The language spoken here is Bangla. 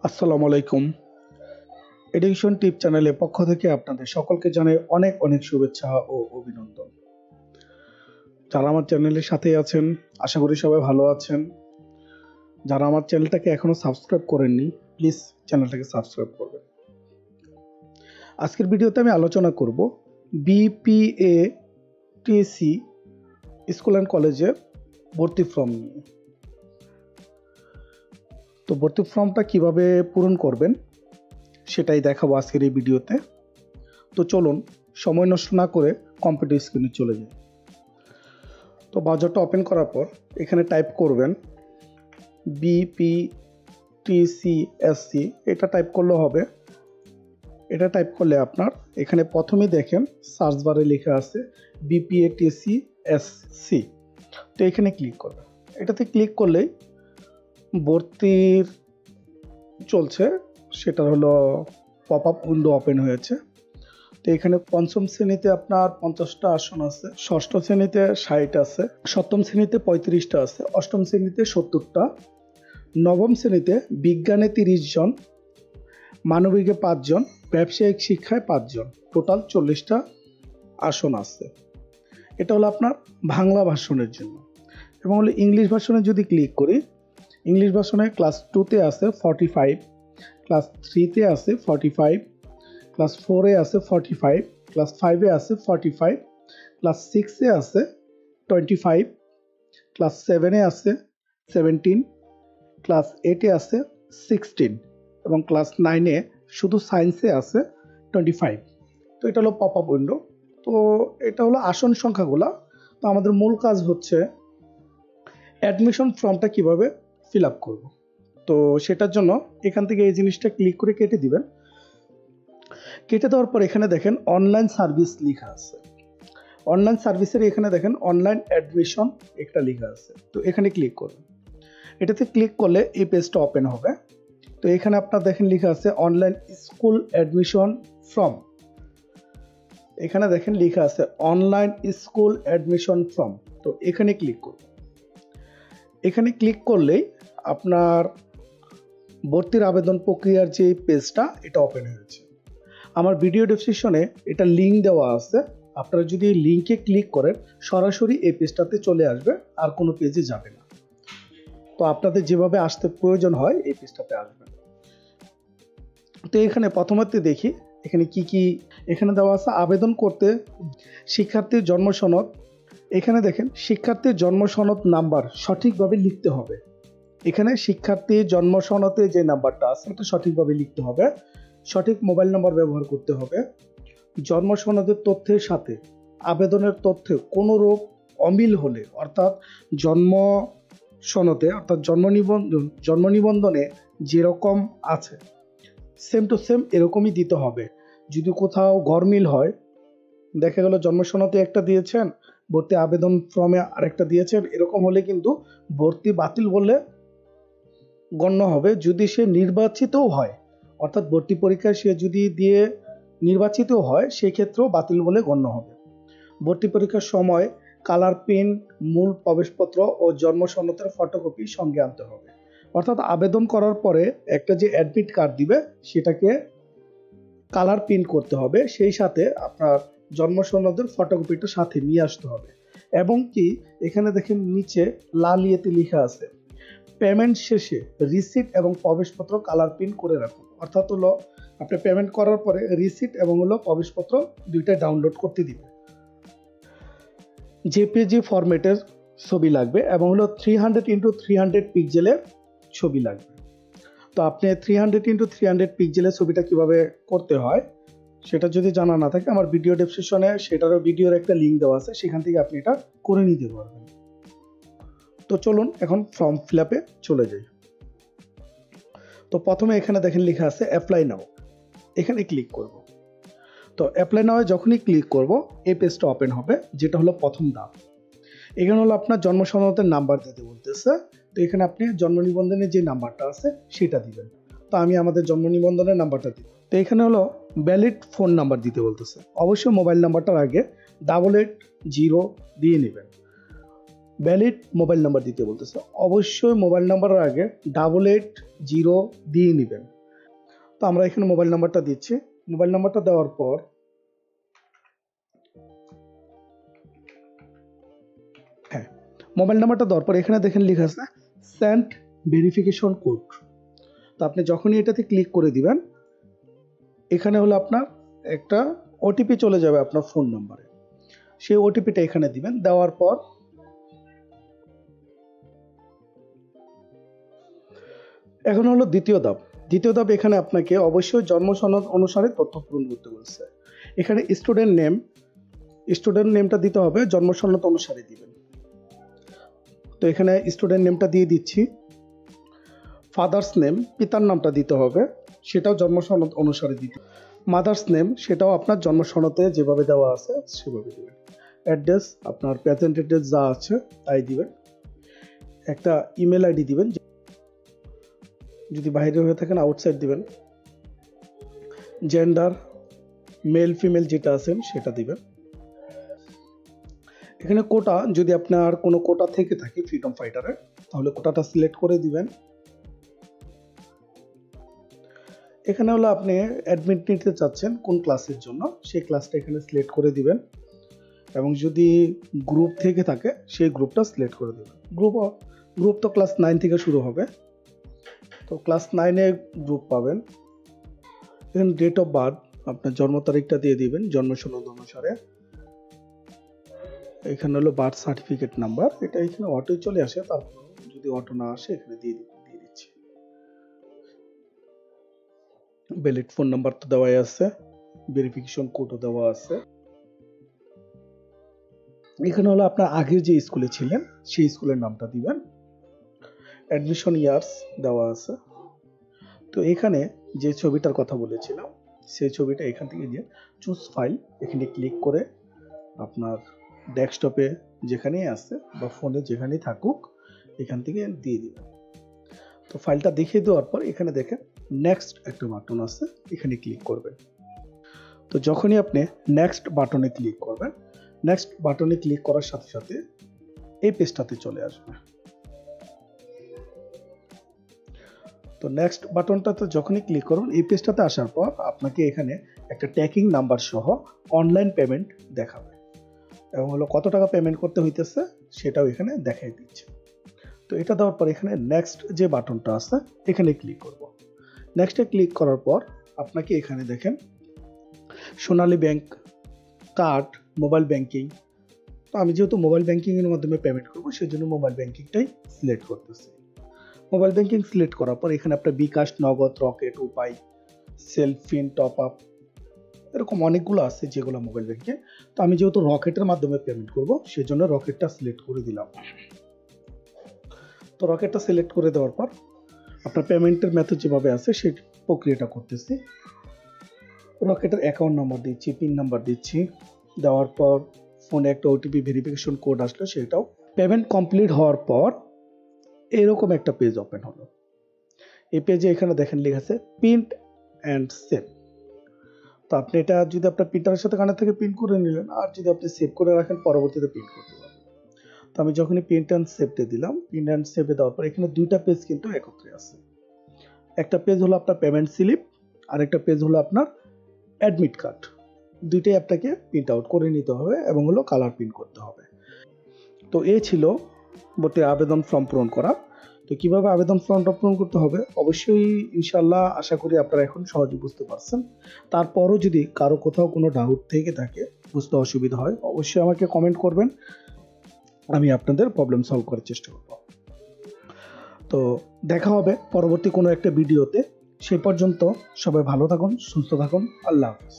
আসসালামু আলাইকুম। এডুকেশন টিপ চ্যানেলের পক্ষ থেকে আপনাদের সকলকে জানাই অনেক অনেক শুভেচ্ছা ও অভিনন্দন। যারা আমার চ্যানেলের সাথেই আছেন, আশা করি সবাই ভালো আছেন। যারা আমার চ্যানেলটাকে এখনো সাবস্ক্রাইব করেননি, প্লিজ চ্যানেলটাকে সাবস্ক্রাইব করবেন। আজকের ভিডিওতে আমি আলোচনা করব বিপিএটিসি স্কুল অ্যান্ড কলেজের ভর্তি ফর্ম নিয়ে। তো ভর্তি ফর্মটা কিভাবে পূরণ করবেন সেটাই দেখাবো আজকের এই ভিডিওতে। তো চলুন সময় নষ্ট না করে কম্পিউটার স্ক্রিনে চলে যাই। তো ব্রাউজারটা ওপেন করার পর এখানে টাইপ করবেন বিপিটিসিএসসি, এটা টাইপ করলে হবে। এটা টাইপ করলে আপনার এখানে প্রথমেই দেখেন সার্চ বারে লেখা আছে বিপিএটিসিএসসি। তো এখানে ক্লিক করবেন। এটাতে ক্লিক করলেই ভর্তির চলছে, সেটা হলো পপ আপ উইন্ডো ওপেন হয়েছে। তো এখানে পঞ্চম শ্রেণীতে আপনার 50টা আসন আছে, ষষ্ঠ শ্রেণীতে 60 আছে, সপ্তম শ্রেণীতে 35টা আছে, অষ্টম শ্রেণীতে 70টা, নবম শ্রেণীতে বিজ্ঞানে 30 জন, মানবিকে 5 জন, ব্যবসায়িক শিক্ষায় 5 জন, টোটাল 40টা আসন আছে। এটা হলো আপনার বাংলা ভার্সনের জন্য। এবং হলো ইংলিশ ভার্সনে যদি ক্লিক করি, ইংলিশ ভার্সনে ক্লাস 2তে আছে 45, ক্লাস 3তে আছে 45, ক্লাস 4-এ আছে 45, ক্লাস 5-এ আছে 45, ক্লাস 6-এ আছে 25, ক্লাস 7-এ আছে 17, ক্লাস 8-এ আছে 16 এবং ক্লাস 9-এ শুধু সায়েন্সে আছে 25। তো এটা হলো পপ আপ উইন্ডো। তো এটা হলো আসন সংখ্যাগুলা। তো আমাদের মূল কাজ হচ্ছে অ্যাডমিশন ফর্মটা কিভাবে ফিল আপ করব। তো সেটার জন্য এখান থেকে এই জিনিসটা ক্লিক করে কেটে দিবেন। কেটে দেওয়ার পর এখানে দেখেন অনলাইন সার্ভিস লেখা আছে। অনলাইন সার্ভিসের এখানে দেখেন অনলাইন অ্যাডমিশন একটা লেখা আছে। তো এখানে ক্লিক করুন। এটাতে ক্লিক করলে এই পেজটা ওপেন হবে। তো এখানে আপনার দেখেন লেখা আছে অনলাইন স্কুল অ্যাডমিশন ফর্ম। এখানে দেখেন লেখা আছে অনলাইন স্কুল অ্যাডমিশন ফর্ম। তো এখানে ক্লিক করুন। এখানে ক্লিক করলেই আপনার ভর্তির আবেদন প্রক্রিয়ার যে পেজটা এটা ওপেন হয়েছে। আমার ভিডিও ডেসক্রিপশনে এটা লিঙ্ক দেওয়া আছে। আপনারা যদি এই লিঙ্কে ক্লিক করেন সরাসরি এই পেজটাতে চলে আসবে, আর কোনো পেজে যাবে না। তো আপনাদের যেভাবে আসতে প্রয়োজন হয় এই পেজটাতে আসবেন। তো এখানে প্রথমত দেখি এখানে কি এখানে দেওয়া আছে। আবেদন করতে শিক্ষার্থীর জন্ম সনদ। এখানে দেখেন শিক্ষার্থীর জন্ম সনদ নাম্বার সঠিকভাবে লিখতে হবে। এখানে শিক্ষার্থীর জন্ম সনদে যে নাম্বারটা আছে এটা সঠিকভাবে লিখতে হবে। সঠিক মোবাইল নাম্বার ব্যবহার করতে হবে। জন্ম সনদের তথ্যের সাথে আবেদনের তথ্যে কোনো রূপ অমিল হলে, অর্থাৎ জন্ম সনদে অর্থাৎ জন্ম নিবন্ধনে যেরকম আছে সেম টু সেম এরকমই দিতে হবে। যদি কোথাও গরমিল হয়, দেখা গেল জন্ম সনদে একটা দিয়েছেন, ভর্তি আবেদন ফর্মে আরেকটা দিয়েছেন, এরকম হলে কিন্তু ভর্তি বাতিল বলে গণ্য হবে। যদি সে নির্বাচিতও হয়, অর্থাৎ ভর্তি পরীক্ষায় সে যদি দিয়ে নির্বাচিত হয়, সেক্ষেত্রেও বাতিল বলে গণ্য হবে। ভর্তি পরীক্ষার সময় কালার প্রিন্ট, মূল প্রবেশপত্র ও জন্ম সনদের ফটোকপি সঙ্গে আনতে হবে। অর্থাৎ আবেদন করার পরে একটা যে অ্যাডমিট কার্ড দিবে সেটাকে কালার প্রিন্ট করতে হবে, সেই সাথে আপনার জন্ম সনদের ফটোকপিটা সাথে নিয়ে আসতে হবে। এবং কি এখানে দেখেন নিচে লাল ইয়েতে লেখা আছে পেমেন্ট শেষে রিসিট এবং প্রবেশপত্র কালার প্রিন্ট করে রাখুন। অর্থাৎ হলো আপনি পেমেন্ট করার পরে রিসিট এবং হলো প্রবেশপত্র দুইটাই ডাউনলোড করতে দিবে। জেপিজি ফরম্যাটের ছবি লাগবে এবং হলো 300x300 পিক্সেলের ছবি লাগবে। তো আপনি 300x300 পিক্সেলের ছবিটা কিভাবে করতে হয় সেটা যদি জানা না থাকে, আমার ভিডিও ডেসক্রিপশনে সেটারও ভিডিওর একটা লিঙ্ক দেওয়া আছে, সেখান থেকে আপনি এটা করে নিতে পারবেন। তো চলুন এখন ফর্ম ফিল আপে চলে যাই। তো প্রথমে এখানে দেখেন লেখা আছে অ্যাপ্লাই নাও, এখানে ক্লিক করব। তো অ্যাপ্লাই নাও যখনই ক্লিক করব এই পেজটা ওপেন হবে, যেটা হলো প্রথম ধাপ। এখানে হলো আপনার জন্ম সনদের নাম্বার দিতে বলতেছে। তো এখানে আপনি জন্ম নিবন্ধনের যে নাম্বারটা আছে সেটা দিবেন। তো আমি আমাদের জন্ম নিবন্ধনের নাম্বারটা দিব। তো এখানে হলো ভ্যালিড ফোন নাম্বার দিতে বলতেছে। অবশ্যই মোবাইল নাম্বারটার আগে 880 দিয়ে নেবেন। ভ্যালিড মোবাইল নাম্বার দিতে বলতেছে। অবশ্যই মোবাইল নাম্বারের আগে 880 দিয়ে নেবেন। তো আমরা এখানে মোবাইল নাম্বারটা দিচ্ছি। মোবাইল নাম্বারটা দেওয়ার পর মোবাইল নাম্বারটা দেওয়ার পর এখানে দেখেন লেখা আছে সেন্ড ভেরিফিকেশন কোড। তো আপনি যখনই এটাতে ক্লিক করে দিবেন, এখানে হলো আপনার একটা ওটিপি চলে যাবে আপনার ফোন নাম্বারে। সেই ওটিপিটা এখানে দিবেন। দেওয়ার পর এখন হলো দ্বিতীয় ধাপ। দ্বিতীয় ধাপ এখানে আপনাকে অবশ্যই জন্ম সনদ অনুসারে তথ্য পূরণ করতে বলছে। এখানে স্টুডেন্ট নেমটা দিতে হবে, জন্ম সনদ অনুসারে দিবেন। তো এখানে স্টুডেন্ট নেমটা দিয়ে দিচ্ছি। ফাদার্স নেম, পিতার নামটা দিতে হবে, সেটাও জন্ম সনদ অনুসারে দিতে। মাদার্স নেম, সেটাও আপনার জন্ম সনদে যেভাবে দেওয়া আছে সেভাবে দিবেন। অ্যাড্রেস, আপনার প্রেজেন্ট অ্যাড্রেস যা আছে তাই দিবেন। একটা ইমেল আইডি দিবেন, যদি বাইরে হয়ে থাকেন আউটসাইড দিবেন। জেন্ডার, মেল ফিমেল যেটা আছেন সেটা দিবেন। এখানে কোটা, যদি আপনার কোনো কোটা থেকে থাকে ফ্রিডম ফাইটারে, তাহলে কোটাটা সিলেক্ট করে দিবেন। এখানে হলো আপনি অ্যাডমিট নিতে চাচ্ছেন কোন ক্লাসের জন্য, সেই ক্লাসটা এখানে সিলেক্ট করে দিবেন। এবং যদি গ্রুপ থেকে থাকে সেই গ্রুপটা সিলেক্ট করে দেবেন। গ্রুপ তো ক্লাস 9 থেকে শুরু হবে, তো ক্লাস 9-এ গ্রুপ পাবেন। এখানে ডেট অফ বার্থ, আপনার জন্ম তারিখটা দিয়ে দিবেন জন্ম সনদ অনুসারে। এখানে হলো বার্থ সার্টিফিকেট নাম্বার, এটা এখানে অটোই চলে আসে, তারপর যদি অটো না আসে এখানে দিয়ে দিচ্ছি। ভ্যালিড ফোন নাম্বার তো দেওয়াই আছে, ভেরিফিকেশন কোডও দেওয়া আছে। এখানে হলো আপনার আগের যে স্কুলে ছিলেন সেই স্কুলের নামটা দিবেন। অ্যাডমিশন ইয়ার্স দেওয়া আছে। তো এখানে যে ছবিটার কথা বলেছিলাম সেই ছবিটা এখান থেকে দিয়ে চুজ ফাইল, এখানে ক্লিক করে আপনার ডেস্কটপে যেখানেই আছে বা ফোনে যেখানেই থাকুক এখান থেকে দিয়ে দিবেন। তো ফাইলটা দেখিয়ে দেওয়ার পর এখানে দেখেন নেক্সট একটা বাটন আছে, এখানে ক্লিক করবেন। তো যখনই আপনি নেক্সট বাটনে ক্লিক করবেন, নেক্সট বাটনে ক্লিক করার সাথে সাথে এই পেজটাতে চলে আসবে। তো নেক্সট বাটনটাতে যখনই ক্লিক করবেন, এই পেজটাতে আসার পর আপনাকে এখানে একটা ট্র্যাকিং নাম্বার সহ অনলাইন পেমেন্ট দেখাবে এবং হলো কত টাকা পেমেন্ট করতে হইতেছে সেটাও এখানে দেখাই দিচ্ছে। তো এটা দেওয়ার পর এখানে নেক্সট যে বাটনটা আছে এখানে ক্লিক করব। নেক্সটে ক্লিক করার পর আপনাকে এখানে দেখেন সোনালী ব্যাংক, কার্ড, মোবাইল ব্যাংকিং। তো আমি যেহেতু মোবাইল ব্যাংকিংয়ের মাধ্যমে পেমেন্ট করবো সেই জন্য মোবাইল ব্যাংকিংটাই সিলেক্ট করতেছি। মোবাইল ব্যাংকিং সিলেক্ট করার পর এখানে আপনার বিকাশ, নগদ, রকেট, উপায়, সেলফিন, টপ আপ, এরকম অনেকগুলো আছে যেগুলো মোবাইল ব্যাংকিং। তো আমি যেহেতু রকেটের মাধ্যমে পেমেন্ট করব সেই জন্য রকেটটা সিলেক্ট করে দিলাম। তো রকেটটা সিলেক্ট করে দেওয়ার পর আপনার পেমেন্টের মেথড যেভাবে আছে সেই প্রক্রিয়াটা করতেছি। রকেটের অ্যাকাউন্ট নাম্বার দিচ্ছি, পিন নাম্বার দিচ্ছি। দেওয়ার পর ফোনে একটা ওটিপি ভেরিফিকেশন কোড আসলো, সেটাও। পেমেন্ট কমপ্লিট হওয়ার পর এরকম একটা পেজ ওপেন হলো। এই পেজে এখানে দেখেন লেখা আছে প্রিন্ট অ্যান্ড সেভ। তো আপনি এটা যদি আপনার প্রিন্টারের সাথে কানেক্ট থেকে প্রিন্ট করে নিলেন, আর যদি আপনি সেভ করে রাখেন পরবর্তীতে প্রিন্ট করতে পারবেন। তো আমি যখনই প্রিন্ট অ্যান্ড সেভতে দিলাম, প্রিন্ট অ্যান্ড সেভে দেওয়ার পর এখানে দুইটা পেজ কিন্তু একত্রে আছে। একটা পেজ হলো আপনার পেমেন্ট স্লিপ, আর একটা পেজ হলো আপনার অ্যাডমিট কার্ড। দুইটাই আপনাকে প্রিন্ট আউট করে নিতে হবে এবং হলো কালার প্রিন্ট করতে হবে। তো এই ছিল বটে আবেদন ফর্ম পূরণ করা। তো কিভাবে আবেদন ফর্মটা পূরণ করতে হবে অবশ্যই ইনশাল্লাহ আশা করি আপনারা এখন সহজে বুঝতে পারছেন। তারপরও যদি কারো কোথাও কোনো ডাউট থেকে থাকে, বুঝতে অসুবিধা হয়, অবশ্যই আমাকে কমেন্ট করবেন, আমি আপনাদের প্রবলেম সলভ করার চেষ্টা করব। তো দেখা হবে পরবর্তী কোনো একটা ভিডিওতে। সেই পর্যন্ত সবাই ভালো থাকুন, সুস্থ থাকুন। আল্লাহ হাফেজ।